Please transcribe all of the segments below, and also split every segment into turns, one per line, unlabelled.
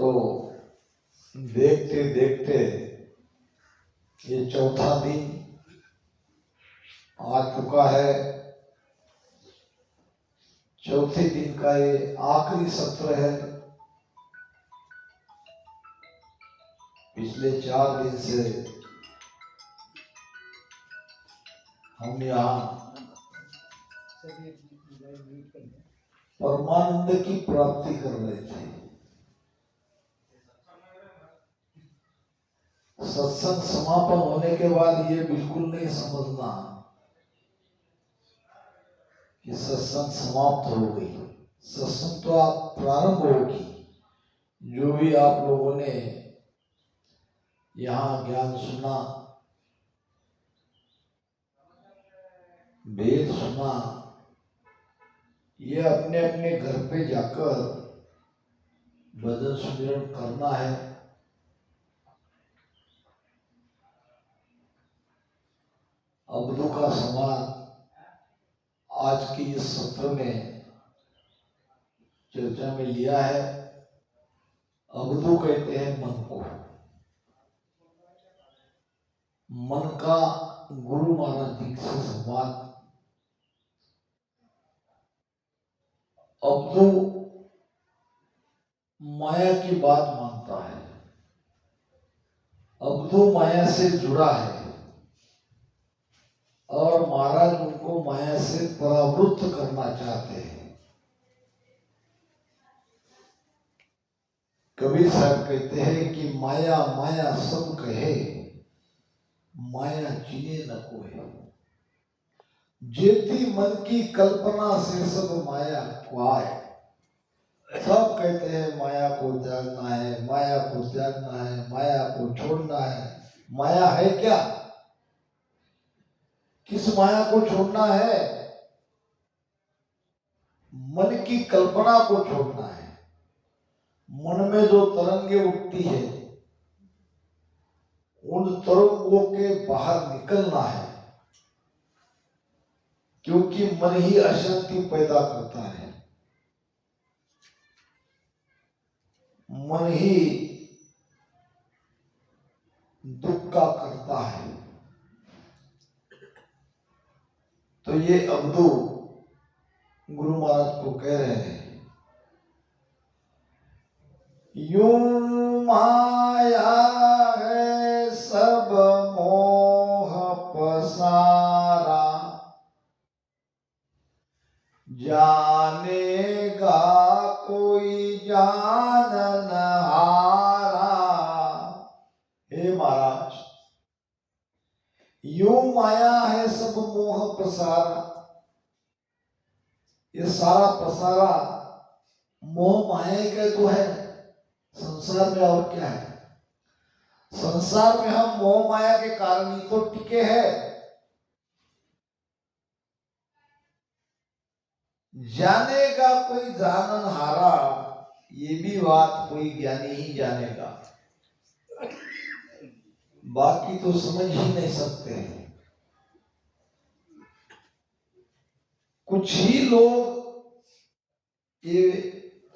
तो देखते देखते ये चौथा दिन आ चुका है। चौथे दिन का ये आखिरी सत्र है। पिछले 4 दिन से हम यहाँ परमानंद की प्राप्ति कर रहे थे। सत्संग समापन होने के बाद ये बिल्कुल नहीं समझना कि सत्संग समाप्त हो गई। सत्संग तो आप प्रारंभ होगी। जो भी आप लोगों ने यहाँ ज्ञान सुना, वेद सुना, ये अपने अपने घर पे जाकर भजन सुमिरन करना है। अवधू का सवाल आज के इस सत्र में चर्चा में लिया है। अवधू कहते हैं मन को। मन का गुरु महाराज जी से संवाद। अवधू माया की बात मानता है। अवधू माया से जुड़ा है और महाराज उनको माया से परावृत्त करना चाहते हैं। कबीर साहब कहते हैं कि माया माया सब कहे, माया चिने न कोई। जेती मन की कल्पना से सब माया कुआए। सब कहते हैं माया को त्यागना है, माया को त्यागना है, माया को छोड़ना है। माया है क्या? किस माया को छोड़ना है? मन की कल्पना को छोड़ना है। मन में जो तरंगे उठती है, उन तरंगों के बाहर निकलना है, क्योंकि मन ही अशांति पैदा करता है। मन ही दुख का करता है। तो ये अवधू गुरु महाराज को कह रहे हैं, यूं माया है सब मोह पसारा, जानेगा कोई जानन हारा। हे महाराज, यूं माया है सब मोह पसारा। ये सारा पसारा मोह माया का तो है संसार में, और क्या है? संसार में हम मोह माया के कारण ही तो टिके हैं। जानेगा कोई जानन हारा, ये भी बात कोई ज्ञानी ही जानेगा, बाकी तो समझ ही नहीं सकते। कुछ ही लोग ये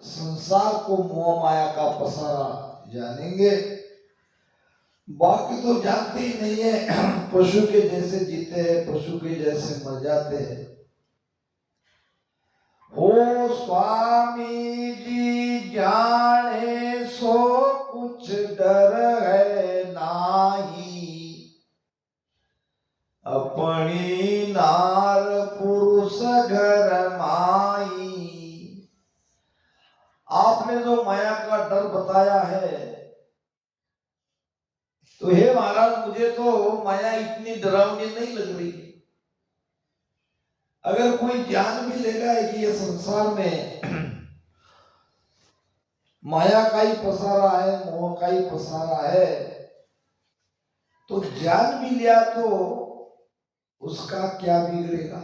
संसार को मोह माया का पसारा जानेंगे, बाकी तो जानते ही नहीं है। पशु के जैसे जीते हैं, पशु के जैसे मर जाते हैं। ओ स्वामी जी जाने सो कुछ डर है नाही, अपनी नार पुरुष घर माई। आपने जो माया का डर बताया है, तो हे महाराज मुझे तो माया इतनी डरावनी नहीं लग रही। अगर कोई जान भी लेगा कि ये संसार में माया का ही पसारा है, मोह का ही पसारा है, तो जान भी लिया तो उसका क्या बिगड़ेगा?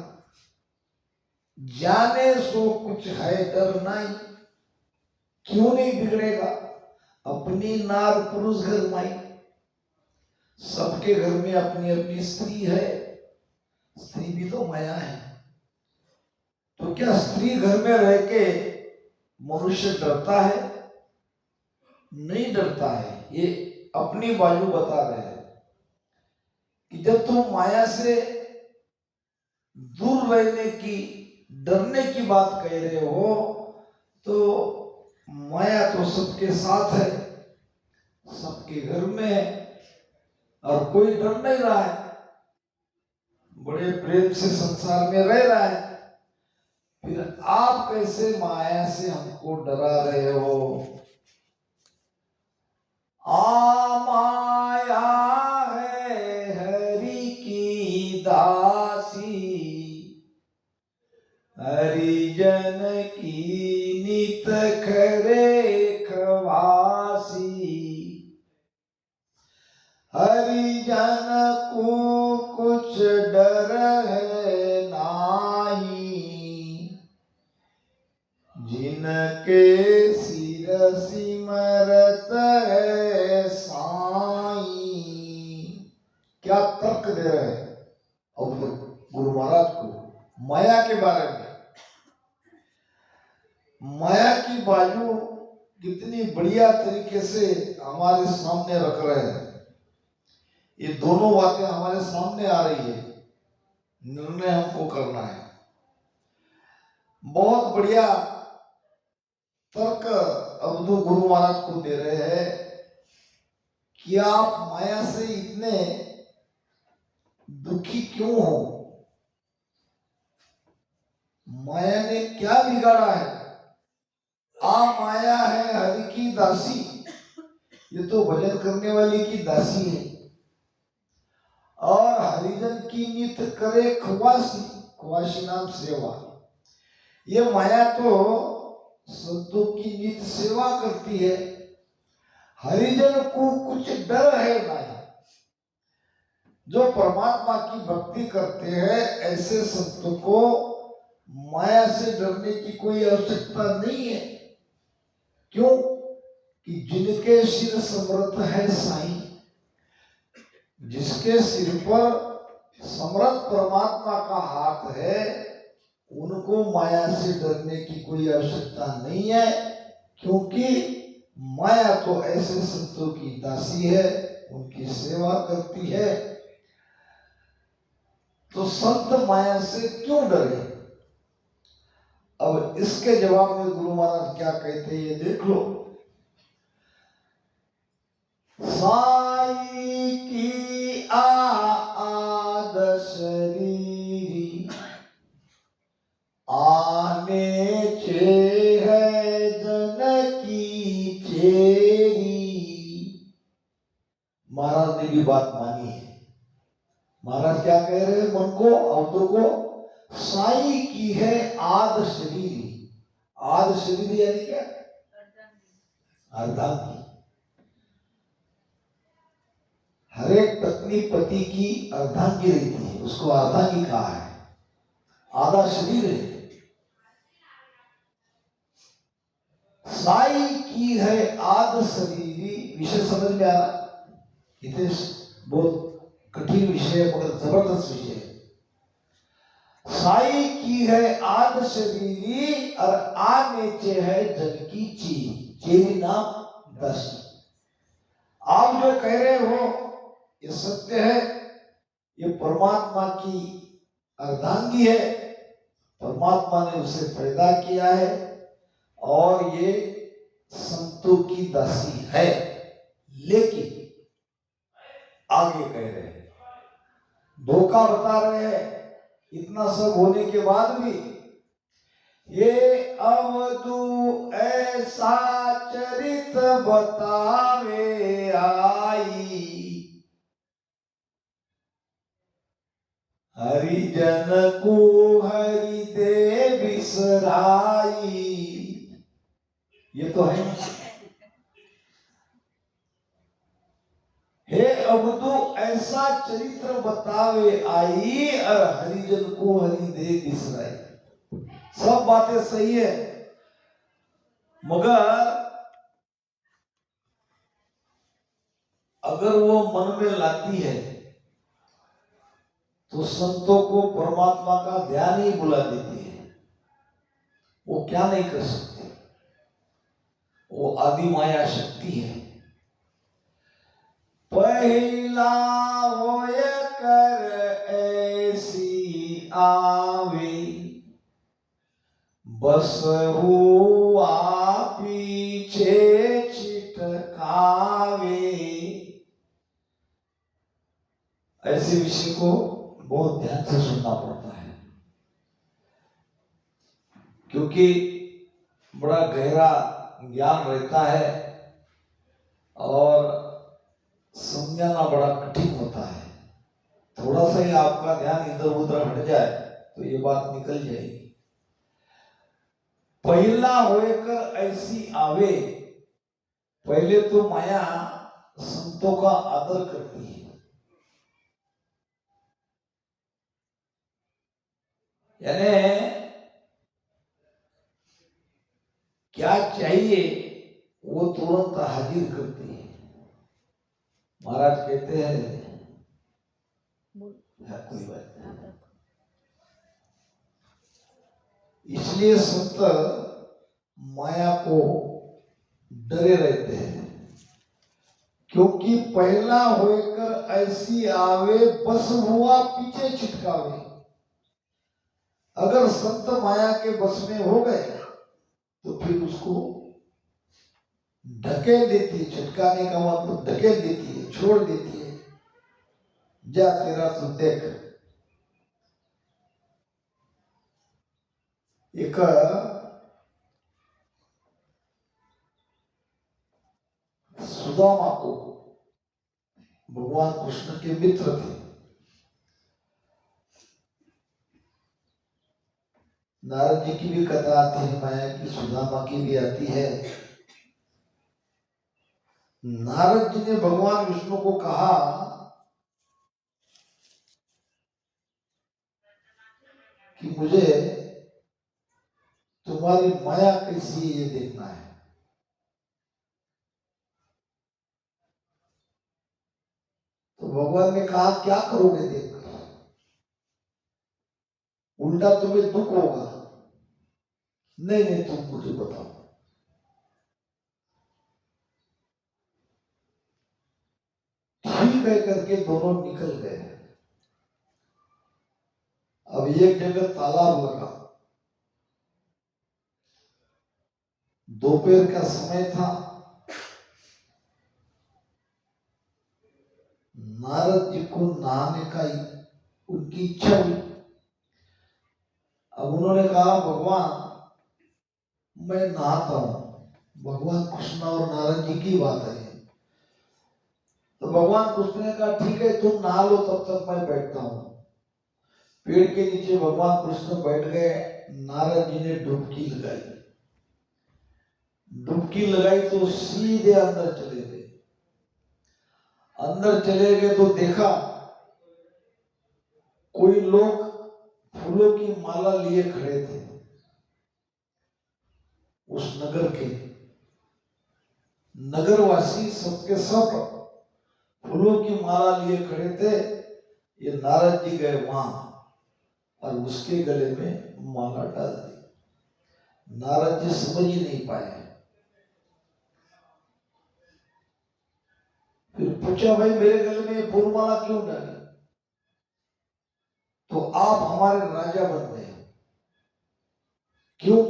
जाने सो कुछ है डर नहीं, क्यों नहीं बिगड़ेगा? अपनी नार पुरुष घर माई। सबके घर में अपनी अपनी स्त्री है, स्त्री भी तो माया है। तो क्या स्त्री घर में रह के मनुष्य डरता है? नहीं डरता है। ये अपनी बाजू बता रहे हैं कि जब तुम माया से दूर रहने की, डरने की बात कह रहे हो, तो माया तो सबके साथ है, सबके घर में है, और कोई डर नहीं रहा है, बड़े प्रेम से संसार में रह रहा है। फिर आप कैसे माया से हमको डरा रहे हो? माया है हरि की दासी, हरिजन की नित करे खवासी, हरिजन को कुछ डर है नाही, जिनके सिर सिमरत है साई। क्या तर्क दे रहे हैं अब गुरु महाराज को माया के बारे में। माया की बाजू कितनी बढ़िया तरीके से हमारे सामने रख रहे हैं। ये दोनों बातें हमारे सामने आ रही है, निर्णय हमको करना है। बहुत बढ़िया तर्क अवधू गुरु महाराज को दे रहे हैं कि आप माया से इतने दुखी क्यों हो? माया ने क्या बिगाड़ा है? माया है हरि की दासी, ये तो भजन करने वाली की दासी है, और हरिजन की नित करे खवासी, खवासी नाम सेवा। ये माया तो संतों की नित सेवा करती है, हरिजन को कुछ डर है नहीं। जो परमात्मा की भक्ति करते हैं ऐसे संतों को माया से डरने की कोई आवश्यकता नहीं है। क्यों? कि जिनके सिर समर्थ है साईं, जिसके सिर पर समर्थ परमात्मा का हाथ है, उनको माया से डरने की कोई आवश्यकता नहीं है। क्योंकि माया तो ऐसे संतों की दासी है, उनकी सेवा करती है। तो संत माया से क्यों डरे? अब इसके जवाब में गुरु महाराज क्या कहते हैं ये देख लो। साई की आद शरीरी, आने चे है जन की चेरी। महाराज ने भी बात मानी है। महाराज क्या कह रहे हैं मन को, अवधू को? साई की है आद शरीरी। आद शरीरी यानी क्या? अर्धांगी। हर एक पत्नी पति की अर्धांगी रहती है, उसको अर्धांगी कहा है। आधा शरीर है। साई की है आद शरीरी। विषय समझ में आ रहा? इतने बहुत कठिन विषय है मगर जबरदस्त विषय है। साई की है आद शरीरी, और आ नीचे है जन की चीरी। चीरी नाम दस। आप जो कह रहे हो ये सत्य है। ये परमात्मा की अर्धांगी है, परमात्मा ने उसे पैदा किया है, और ये संतों की दासी है। लेकिन आगे कह रहे हैं, धोखा बता रहे हैं, इतना सब होने के बाद भी, ये अवधू ऐसा चरित बतावे आई, हरिजन को हरि दे बिसराई। ये तो है। हे अवधू ऐसा चरित्र बतावे आई, और हरिजन को हरि दे बिसराई। सब बातें सही है, मगर अगर वो मन में लाती है तो संतों को परमात्मा का ध्यान ही बुला देती है। वो क्या नहीं कर सकते, वो आदि माया शक्ति है। पहला होय कर ऐसी आवे, बस हुआ पीछे छिटकावे। ऐसे विषय को बहुत ध्यान से सुनना पड़ता है, क्योंकि बड़ा गहरा ज्ञान रहता है और समझाना बड़ा कठिन होता है। थोड़ा सा ही आपका ध्यान इधर उधर हट जाए तो ये बात निकल जाएगी। पहला होकर ऐसी आवे, पहले तो माया संतों का आदर करती है, यानी क्या चाहिए वो तुरंत हाजिर करती है। महाराज कहते हैं कोई बात नहीं, इसलिए संत माया को डरे रहते हैं, क्योंकि पहला होकर ऐसी आवे, बस हुआ पीछे छिटकावे। अगर संत माया के बस में हो गए तो फिर उसको ढकेल देती है। छिटकाने का मतलब ढकेल देती है, छोड़ देती है, जा तेरा तू देख। एक सुदामा को भगवान कृष्ण के मित्र थे। नारद जी की भी कथा आती है माया की, सुदामा की भी आती है। नारद जी ने भगवान विष्णु को कहा कि मुझे तुम्हारी माया कैसी है ये देखना है। तो भगवान ने कहा क्या करोगे देखकर, उल्टा तुम्हें दुख होगा। नहीं नहीं, तुम मुझे बताओ। ठीक है करके दोनों निकल गए। अब एक जगह तालाब लगा, दोपहर का समय था। नारद जी को नहाने का उनकी इच्छा हुई। अब उन्होंने कहा भगवान मैं नहाता हूं। भगवान कृष्ण और नारद जी की बात है। तो भगवान कृष्ण ने कहा ठीक है तुम नहा लो, तब तक मैं बैठता हूं। पेड़ के नीचे भगवान कृष्ण बैठ गए। नारद जी ने डुबकी लगाई। डुबकी लगाई तो सीधे अंदर चले गए। अंदर चले गए तो देखा कोई लोग फूलों की माला लिए खड़े थे। उस नगर के नगरवासी सबके सब फूलों की माला लिए खड़े थे। ये नारद जी गए वहां और उसके गले में माला डाल दी। नारद जी समझ ही नहीं पाए। फिर पूछा भाई मेरे गले में फूल माला क्यों डाली? तो आप हमारे राजा बन गए। क्यों?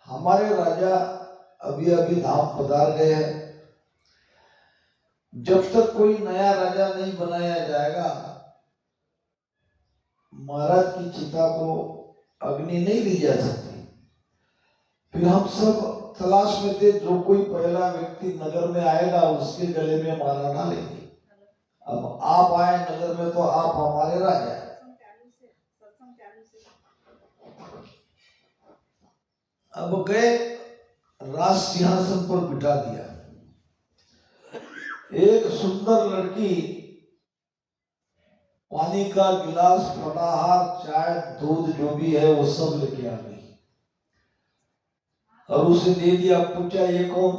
हमारे राजा अभी अभी धाम पधार गए हैं। जब तक कोई नया राजा नहीं बनाया जाएगा महाराज की चिता को अग्नि नहीं दी जा सकती। फिर हम सब तलाश में थे, जो कोई पहला व्यक्ति नगर में आएगा उसके गले में माला डालेंगे। अब आप आए नगर में तो आप हमारे राजा हैं। अब गए, राज सिंहासन पर बिठा दिया। एक सुंदर लड़की पानी का गिलास, फटाहार, चाय, दूध जो भी है वो सब लेके आ गई और उसे दे दिया। पूछा ये कौन?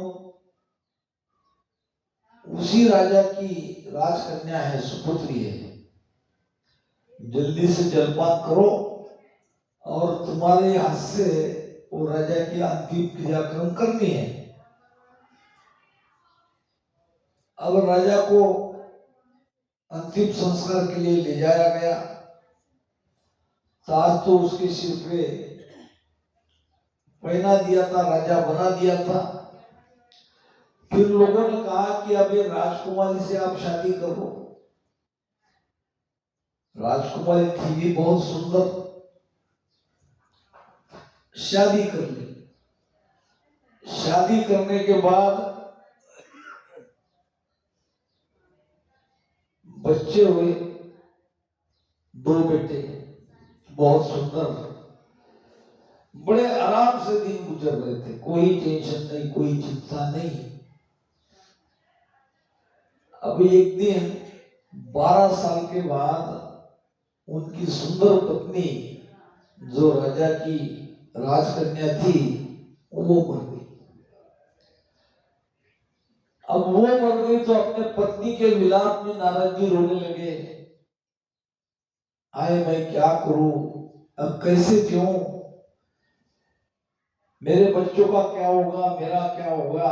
उसी राजा की राजकन्या है, सुपुत्री है। जल्दी से जलपान करो और तुम्हारे हाथ से वो राजा की अंतिम क्रियाक्रम करनी है। अब राजा को अंतिम संस्कार के लिए ले जाया गया। ताज तो उसके सिर पे पहना दिया था, राजा बना दिया था। फिर लोगों ने कहा कि अब ये राजकुमारी से आप शादी करो। राजकुमारी थी भी बहुत सुंदर, शादी कर ली। शादी करने के बाद बच्चे हुए, 2 बेटे, बहुत सुंदर। बड़े आराम से दिन गुजर रहे थे, कोई टेंशन नहीं, कोई चिंता नहीं। अब एक दिन 12 साल के बाद उनकी सुंदर पत्नी, जो राजा की राजकन्या थी, वो मर गई। अब वो मर गई तो अपने पत्नी के विलाप में नारद जी रोने लगे। आए मैं क्या करूं, अब कैसे जीऊं, मेरे बच्चों का क्या होगा, मेरा क्या होगा,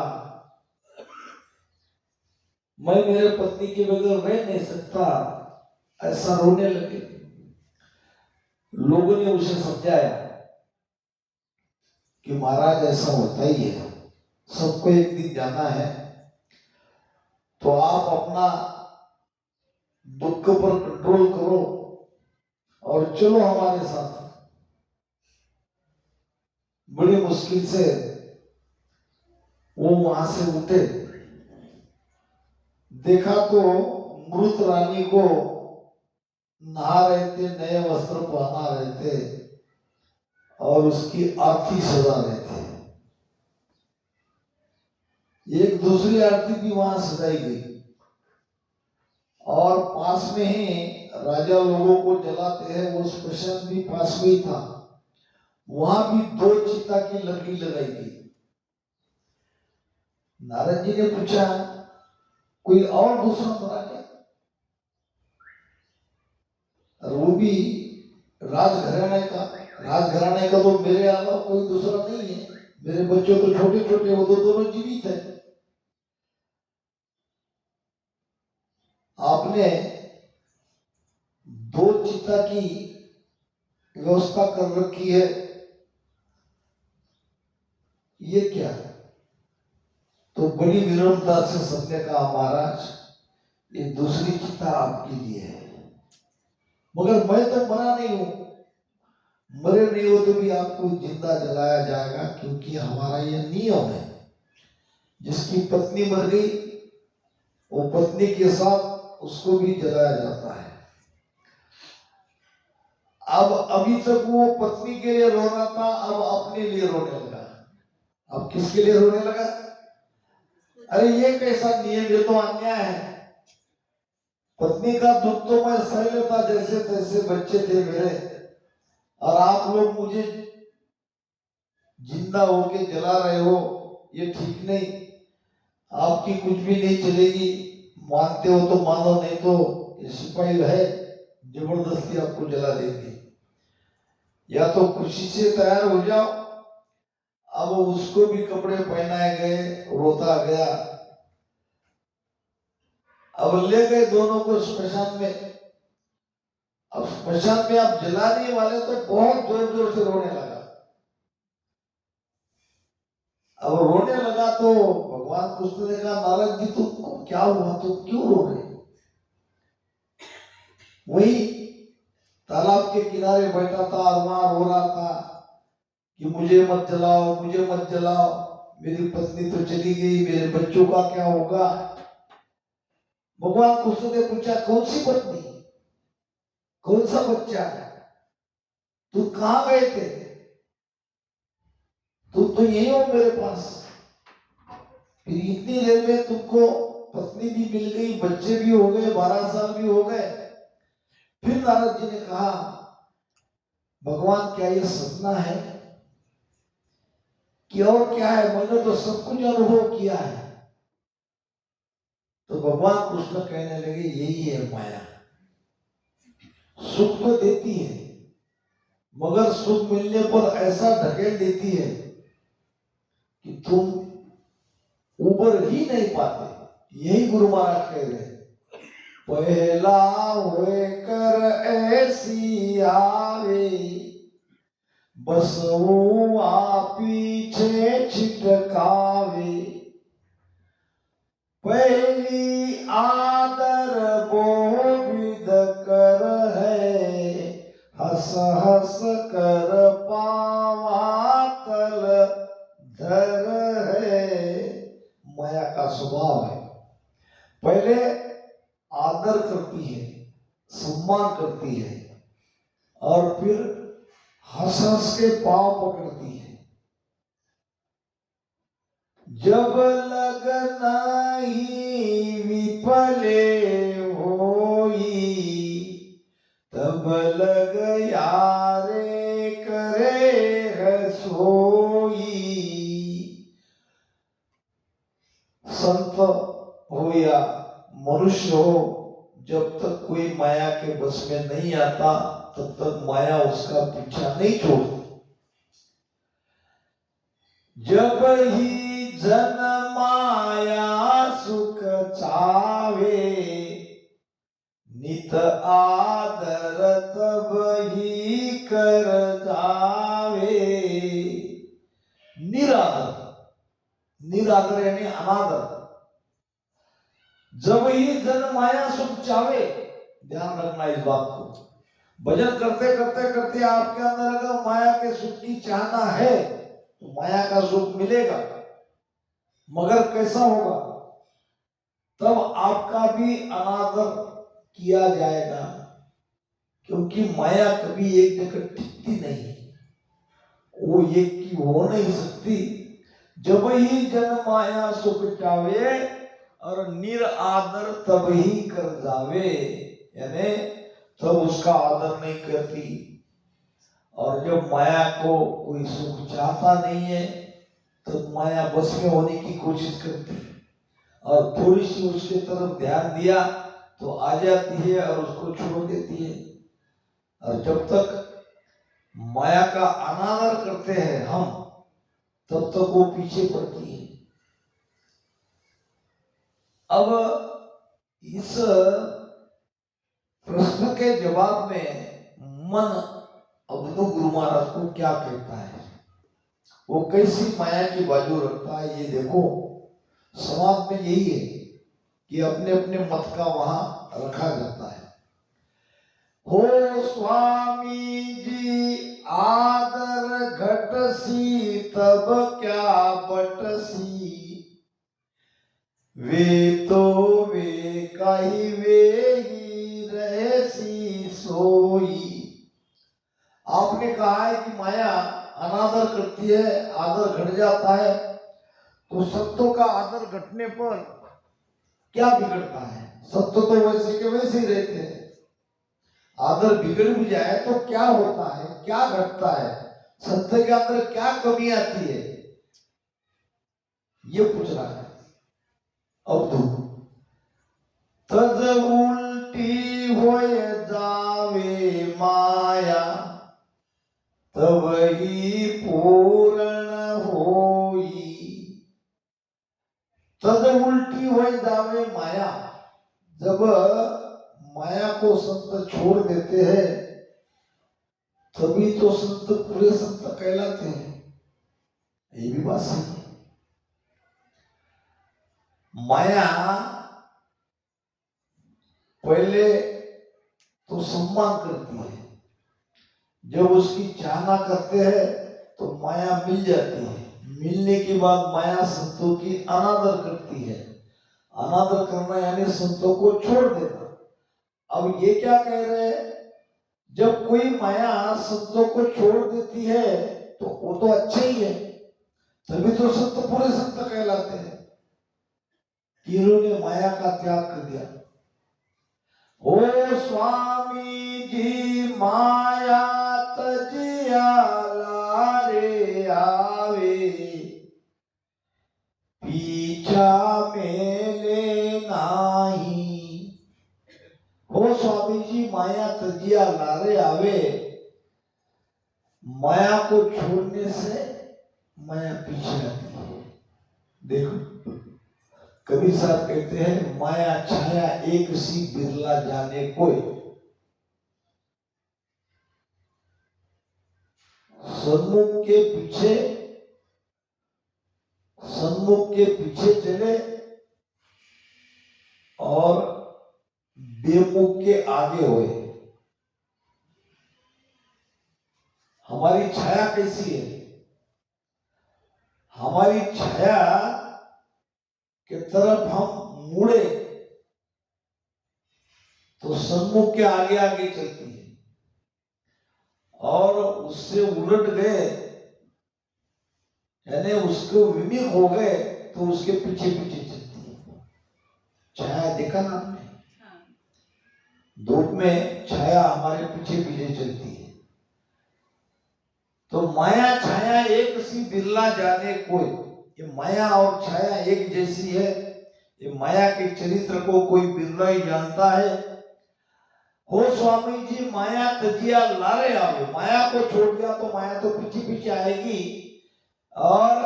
मैं मेरे पत्नी के बगैर रह नहीं सकता, ऐसा रोने लगे। लोगों ने उसे समझाया कि महाराज ऐसा होता ही है, सबको एक दिन जाना है, तो आप अपना दुख पर कंट्रोल करो और चलो हमारे साथ। बड़ी मुश्किल से वो वहां से उठे, देखा तो मृत रानी को नहा रहे थे, नए वस्त्र पहना रहे थे और उसकी आरती सजा रहे थे। एक दूसरी आरती भी वहां सजाई गई और पास में ही राजा लोगों को जलाते हैं वो स्मशान भी पास में ही था, वहां भी 2 चिता की लकड़ी लगाई गई। नारद जी ने पूछा कोई और दूसरा मरा क्या? वो भी राजघराने का तो मेरे अलावा कोई दूसरा नहीं है, मेरे बच्चों तो छोटे छोटे, वो तो दोनों जीवित है। आपने 2 चिता की व्यवस्था कर रखी है, ये क्या है? तो बड़ी विनम्रता से सबने कहा महाराज ये दूसरी चिता आपके लिए है, मगर मैं तो मरा नहीं हूं, मरे नहीं हो तो भी आपको जिंदा जलाया जाएगा, क्योंकि हमारा ये नियम है, जिसकी पत्नी मर गई वो पत्नी के साथ उसको भी जलाया जाता है। अब अभी तक वो पत्नी के लिए रो रहा था, अब अपने लिए रोने लगा। अब किसके लिए रोने लगा? अरे ये कैसा नियम, ये तो अन्याय है। पत्नी का दुख तो मैं सह लेता, जैसे तैसे बच्चे थे मेरे, और आप लोग मुझे जिंदा होके जला रहे हो, ये ठीक नहीं। आपकी कुछ भी नहीं चलेगी, मानते हो तो मानो, नहीं तो ये सिपाही है, जबरदस्ती आपको जला देंगे, या तो खुशी से तैयार हो जाओ। अब उसको भी कपड़े पहनाए गए, रोता गया। अब ले गए दोनों को स्मशान में। अब स्मशान में आप जलाने वाले तो बहुत जोर जोर से रोने लगा। अब रोने लगा तो भगवान कृष्ण ने कहा नारद जी तुमको क्या हुआ, तुम क्यों रो रहे? वही तालाब के किनारे बैठा था और वहां रो रहा था कि मुझे मत जलाओ, मुझे मत जलाओ, मेरी पत्नी तो चली गई, मेरे बच्चों का क्या होगा। भगवान कृष्ण ने पूछा कौन सी पत्नी, कौन सा बच्चा, तुम कहां गए थे? तुम तो यही हो मेरे पास। फिर इतनी देर में तुमको पत्नी भी मिल गई, बच्चे भी हो गए, 12 साल भी हो गए। फिर नारद जी ने कहा भगवान क्या ये सपना है कि और क्या है, मैंने तो सब कुछ अनुभव किया है। तो भगवान कृष्ण कहने लगे यही है माया, सुख तो देती है मगर सुख मिलने पर ऐसा ढकेल देती है कि तुम ऊपर ही नहीं पाते। यही गुरु महाराज कह रहे हैं, पहला होए कर ऐसी आवे, बस वो आ पीछे छिटकावे, पहली आदर बोविद कर है, हस हस कर पावा तल धर है। माया का स्वभाव है, पहले आदर करती है, सम्मान करती है, और फिर हंस हंस के पांव पकड़ती है। जब लगना ही विफले होई, तब लग यारे करे है सोई। संत हो या मनुष्य हो, जब तक कोई माया के बस में नहीं आता तब तक माया उसका पीछा नहीं छोड़ती। जब ही जन माया सुख चावे, नित आदर तब ही कर जावे। निरादर, निरादर यानी अनादर। जब ही जन माया सुख चावे, ध्यान रखना इस बात को। भजन करते करते करते आपके अंदर अगर माया के सुख की चाहना है तो माया का सुख मिलेगा, मगर कैसा होगा? तब आपका भी अनादर किया जाएगा, क्योंकि माया कभी एक जगह टिकती नहीं है, वो एक की हो नहीं सकती। जब ही जन माया सुख चावे और निरादर तब ही कर जावे, यानी तब उसका आदर नहीं करती। और जब माया को कोई सुख चाहता नहीं है तो माया बस में होने की कोशिश करती है, और थोड़ी सी उसके तरफ ध्यान दिया तो आ जाती है और उसको छोड़ देती है। और जब तक माया का अनादर करते हैं हम, तब तक वो पीछे पड़ती है। अब इस प्रश्न के जवाब में मन अवधू गुरु महाराज को क्या कहता है, वो कैसी माया की बाजू रखता है, ये देखो। समाज में यही है कि अपने अपने मत का वहां रखा जाता है। हो स्वामी जी आदर घटसी, तब क्या बटसी, वे तो वे कही वे ही रहसी सोई। आपने कहा है कि माया अनादर करती है, आदर घट जाता है, तो संतों का आदर घटने पर क्या बिगड़ता है? संत तो वैसे के वैसे ही रहते हैं। आदर बिगड़ भी जाए तो क्या होता है, क्या घटता है, संत के अंदर क्या कमी आती है, ये पूछ रहा है अवधू। तद उल्टी हो जावे माया, तब ही पूर्ण होई। तद उल्टी हो जावे माया, जब माया को संत छोड़ देते हैं तभी तो संत पूरे संत कहलाते हैं। ये भी बात सही है। माया पहले तो सम्मान करती है, जब उसकी चाहना करते हैं तो माया मिल जाती है। मिलने के बाद माया संतों की अनादर करती है। अनादर करना यानी संतों को छोड़ देना। अब ये क्या कह रहे हैं, जब कोई माया संतों को छोड़ देती है तो वो तो अच्छे ही है, तभी तो संत पूरे संत कहलाते हैं। इन्होंने माया का त्याग कर दिया। ओ स्वामी जी माया तजिया लारे आवे, पीछा मेले नाही। हो स्वामी जी माया तजिया लारे आवे, माया को छोड़ने से माया पीछे आती है। देखो कबीर साहब कहते हैं माया छाया एक सी बिरला जाने कोई। सन्मुख के पीछे चले और बेमुख के आगे हुए। हमारी छाया कैसी है? हमारी छाया के तरफ हम मुड़े तो सन्मुख के आगे आगे चलती है, और उससे उलट गए यानी उसको विमुख हो गए तो उसके पीछे पीछे चलती है। छाया देखा ना आपने? धूप में छाया हमारे पीछे पीछे चलती है। तो माया छाया एक सी बिरला जाने कोई। ये माया और छाया एक जैसी है। ये माया के चरित्र को कोई बिरला ही जानता है। हो स्वामी जी माया तजिया लारे आवे। माया को छोड़ दिया तो माया तो पीछे पीछे आएगी, और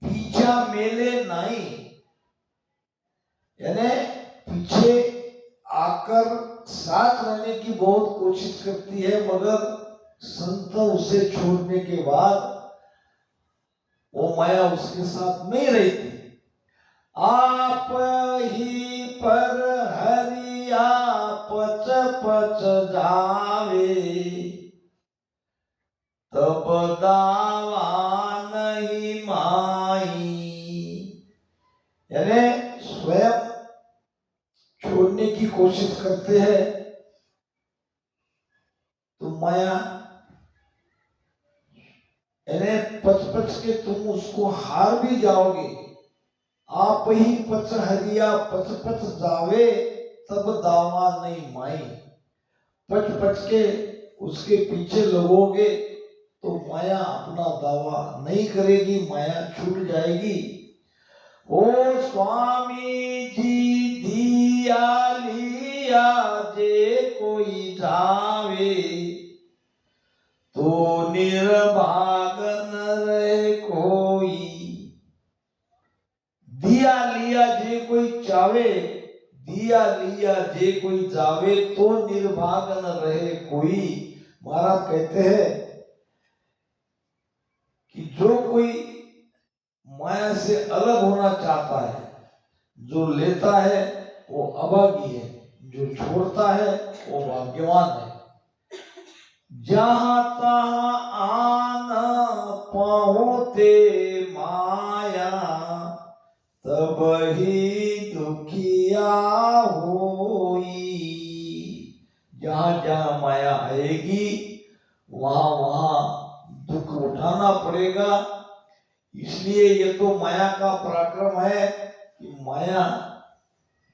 पीछा मेले नहीं, यानी पीछे आकर साथ रहने की बहुत कोशिश करती है, मगर संत उसे छोड़ने के बाद वो माया उसके साथ नहीं रहती। आप ही पर हरिया पच पच जावे, तब दावा नहीं माई। यानी स्वयं छोड़ने की कोशिश करते हैं तो माया यानी पच पच के तुम उसको हार भी जाओगे। आप ही पच हरिया पच पच जावे, तब दावा नहीं माई। पच पच के उसके पीछे लगोगे तो माया अपना दावा नहीं करेगी, माया छूट जाएगी। ओ स्वामी जी दिया लिया जे कोई जावे, तो निर्भाग न रहे कोई। दिया लिया जे कोई चावे, दिया लिया जे कोई जावे, तो निर्भाग न रहे कोई। महाराज कहते हैं कि जो कोई माया से अलग होना चाहता है, जो लेता है वो अभागी है, जो छोड़ता है वो भाग्यवान है। जहां तहां आन पहुंचे माया, तब ही दुखिया होई। जहां जहां माया आएगी वहां वहां दुख उठाना पड़ेगा। इसलिए ये तो माया का पराक्रम है कि माया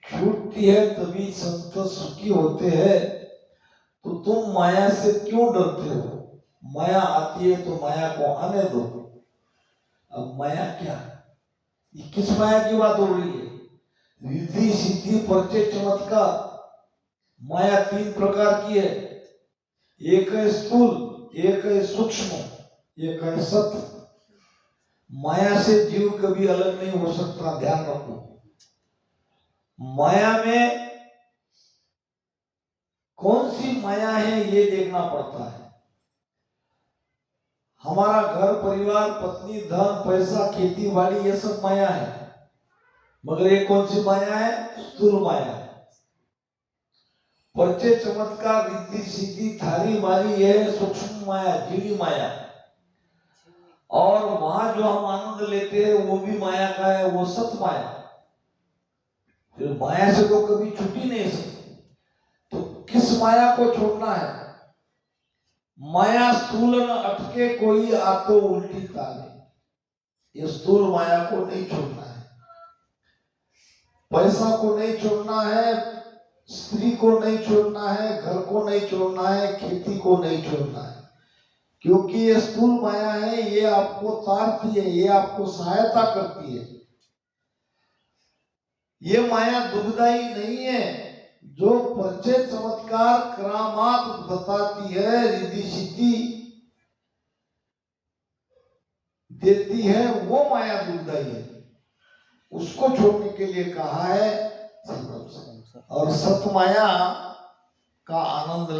छूटती है तभी संत सुखी होते हैं। तो तुम माया से क्यों डरते हो? माया आती है तो माया को आने दो। अब माया क्या? ये किस माया की बात हो रही है? रिद्धि सिद्धि परिचय चमत्कार। माया तीन प्रकार की है। एक है स्थूल, एक है सूक्ष्म, एक है सत्य। माया से जीव कभी अलग नहीं हो सकता, ध्यान रखो। माया में कौन सी माया है ये देखना पड़ता है। हमारा घर परिवार, पत्नी, धन, पैसा, खेती बाड़ी, ये सब माया है। मगर ये कौन सी माया है? स्थूल माया है। परिचय चमत्कार रिद्धि सिद्धि थारी मारी, ये सूक्ष्म माया, जीवी माया। और वहां जो हम आनंद लेते हैं वो भी माया का है, वो सत माया। फिर माया से तो कभी छूटी नहीं सकती। तो किस माया को छोड़ना है? माया स्थूल न अटके कोई आतो उल्टी ताले। ये स्थूल माया को नहीं छोड़ना है। पैसा को नहीं छोड़ना है, स्त्री को नहीं छोड़ना है, घर को नहीं छोड़ना है, खेती को नहीं छोड़ना है। क्योंकि ये स्थूल माया है, ये आपको तारती है, ये आपको सहायता करती है। ये माया दुखदाई नहीं है। जो परिचय चमत्कार करामात बताती है, रिद्धि सिद्धि देती है, वो माया दुखदाई है। उसको छोड़ने के लिए कहा है संकल्प से। और सतमाया का आनंद